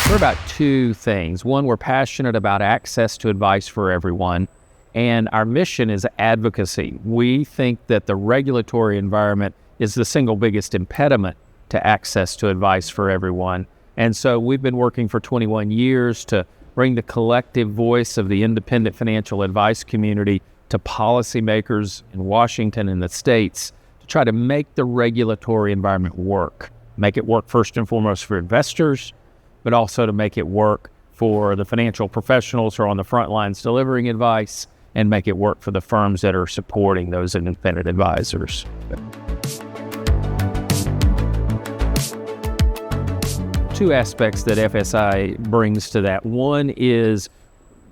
We're about two things. One, we're passionate about access to advice for everyone, and our mission is advocacy. We think that the regulatory environment is the single biggest impediment to access to advice for everyone. And so we've been working for 21 years to bring the collective voice of the independent financial advice community to policymakers in Washington and the states to try to make the regulatory environment work. Make it work first and foremost for investors, but also to make it work for the financial professionals who are on the front lines delivering advice, and make it work for the firms that are supporting those independent advisors. Two aspects that FSI brings to that. One is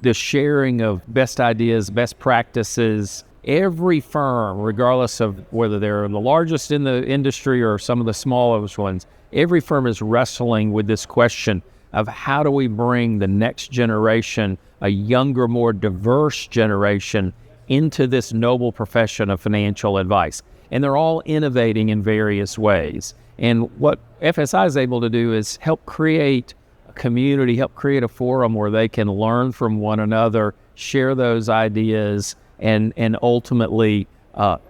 the sharing of best ideas, best practices. Every firm, regardless of whether they're the largest in the industry or some of the smallest ones, every firm is wrestling with this question of how do we bring the next generation, a younger, more diverse generation, into this noble profession of financial advice. And they're all innovating in various ways. And what FSI is able to do is help create a community, help create a forum where they can learn from one another, share those ideas, and ultimately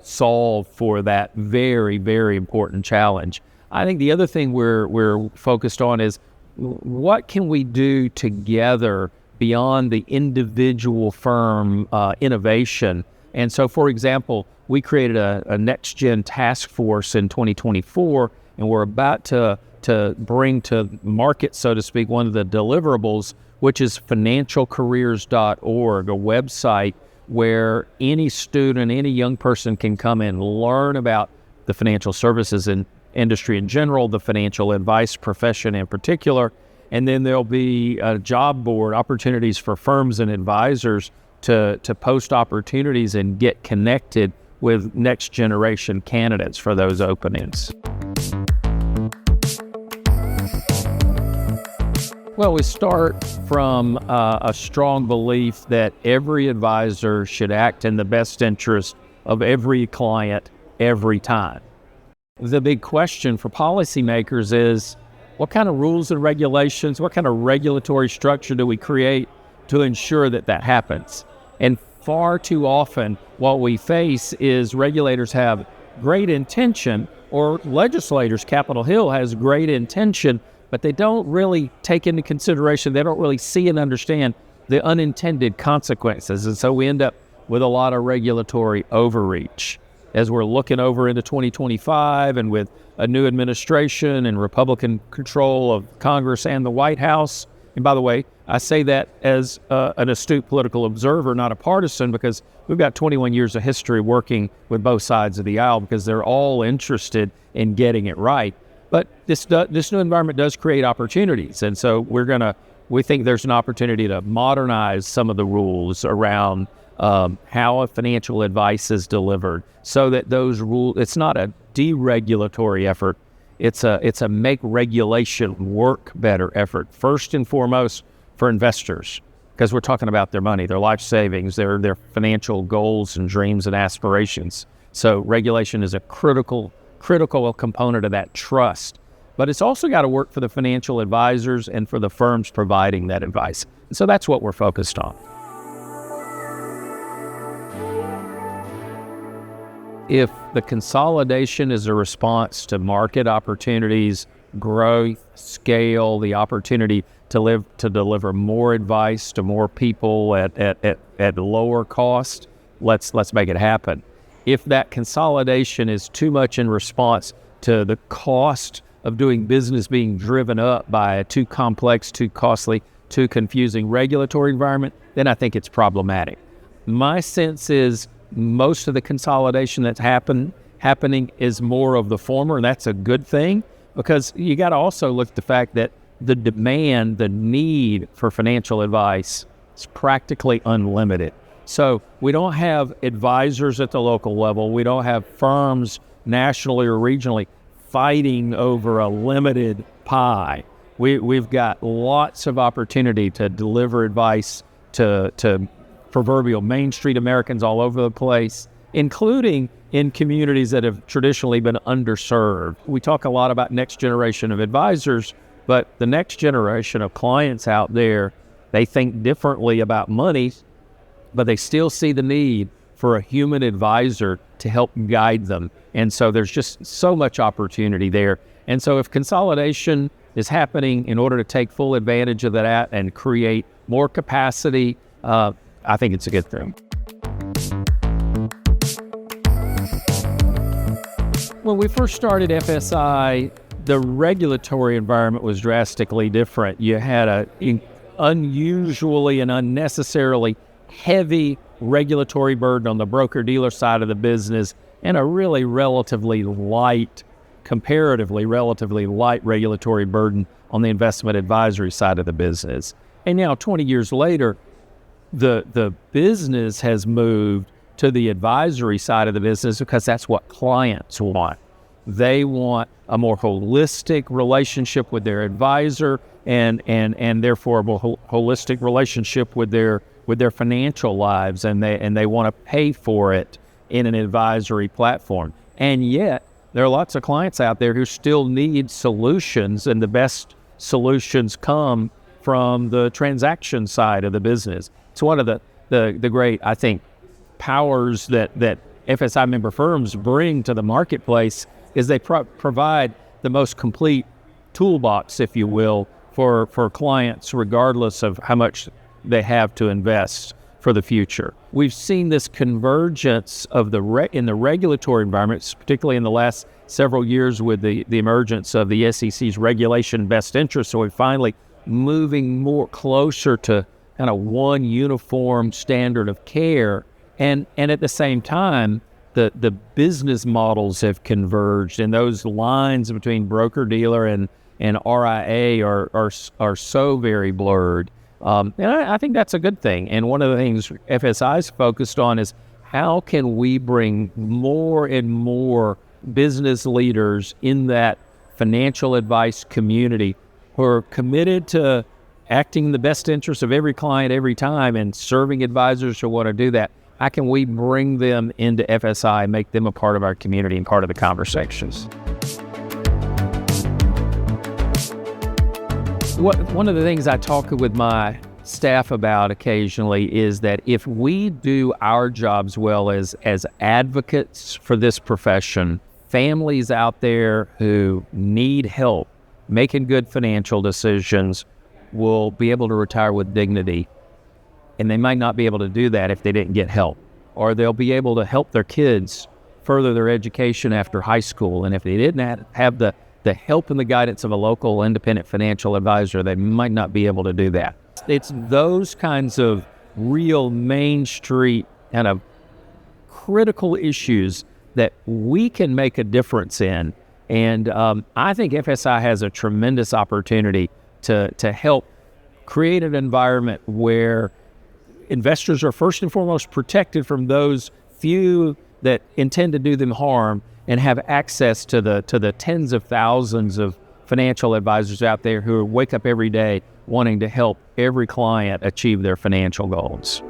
solve for that very, very important challenge. I think the other thing we're focused on is what can we do together beyond the individual firm innovation. And so, for example, we created a next-gen task force in 2024, and we're about to bring to market, so to speak, one of the deliverables, which is financialcareers.org, a website where any student, any young person can come and learn about the financial services industry in general, the financial advice profession in particular, and then there'll be a job board, opportunities for firms and advisors to post opportunities and get connected with next generation candidates for those openings. Well, we start from a strong belief that every advisor should act in the best interest of every client every time. The big question for policymakers is, what kind of rules and regulations, what kind of regulatory structure do we create to ensure that that happens? And far too often, what we face is regulators have great intention, or legislators, Capitol Hill has great intention, but they don't really take into consideration, they don't really see and understand the unintended consequences. And so we end up with a lot of regulatory overreach. As we're looking over into 2025 and with a new administration and Republican control of Congress and the White House, and by the way, I say that as an astute political observer, not a partisan, because we've got 21 years of history working with both sides of the aisle because they're all interested in getting it right. But this new environment does create opportunities, and so we think there's an opportunity to modernize some of the rules around how a financial advice is delivered, so that those rules, it's not a deregulatory effort, it's a make regulation work better effort, first and foremost for investors, because we're talking about their money, their life savings, their financial goals and dreams and aspirations. So regulation is a critical component of that trust. But it's also got to work for the financial advisors and for the firms providing that advice. And so that's what we're focused on. If the consolidation is a response to market opportunities, growth, scale, the opportunity to deliver more advice to more people at lower cost, let's make it happen. If that consolidation is too much in response to the cost of doing business being driven up by a too complex, too costly, too confusing regulatory environment, then I think it's problematic. My sense is most of the consolidation that's happening is more of the former, and that's a good thing, because you got to also look at the fact that the demand, the need for financial advice is practically unlimited. So we don't have advisors at the local level. We don't have firms nationally or regionally fighting over a limited pie. We've got lots of opportunity to deliver advice to proverbial Main Street Americans all over the place, including in communities that have traditionally been underserved. We talk a lot about next generation of advisors. But the next generation of clients out there, they think differently about money, but they still see the need for a human advisor to help guide them. And so there's just so much opportunity there. And so if consolidation is happening in order to take full advantage of that and create more capacity, I think it's a good thing. When we first started FSI, the regulatory environment was drastically different. You had an unusually and unnecessarily heavy regulatory burden on the broker-dealer side of the business and a really comparatively relatively light regulatory burden on the investment advisory side of the business. And now 20 years later, the business has moved to the advisory side of the business because that's what clients want. They want a more holistic relationship with their advisor and therefore a more holistic relationship with their financial lives, and they want to pay for it in an advisory platform. And yet there are lots of clients out there who still need solutions, and the best solutions come from the transaction side of the business. It's one of the great, I think, powers that FSI member firms bring to the marketplace is they provide the most complete toolbox, if you will, for clients, regardless of how much they have to invest for the future. We've seen this convergence of in the regulatory environments, particularly in the last several years with the emergence of the SEC's regulation best interest. So we're finally moving more closer to kind of one uniform standard of care. And at the same time, the business models have converged, and those lines between broker-dealer and RIA are so very blurred. And I think that's a good thing. And one of the things FSI is focused on is how can we bring more and more business leaders in that financial advice community who are committed to acting in the best interest of every client every time and serving advisors who want to do that. How can we bring them into FSI and make them a part of our community and part of the conversations? One of the things I talk with my staff about occasionally is that if we do our jobs well as advocates for this profession, families out there who need help making good financial decisions will be able to retire with dignity. And they might not be able to do that if they didn't get help. Or they'll be able to help their kids further their education after high school. And if they didn't have the help and the guidance of a local independent financial advisor, they might not be able to do that. It's those kinds of real Main Street kind of critical issues that we can make a difference in. And I think FSI has a tremendous opportunity to help create an environment where investors are first and foremost protected from those few that intend to do them harm, and have access to the tens of thousands of financial advisors out there who wake up every day wanting to help every client achieve their financial goals.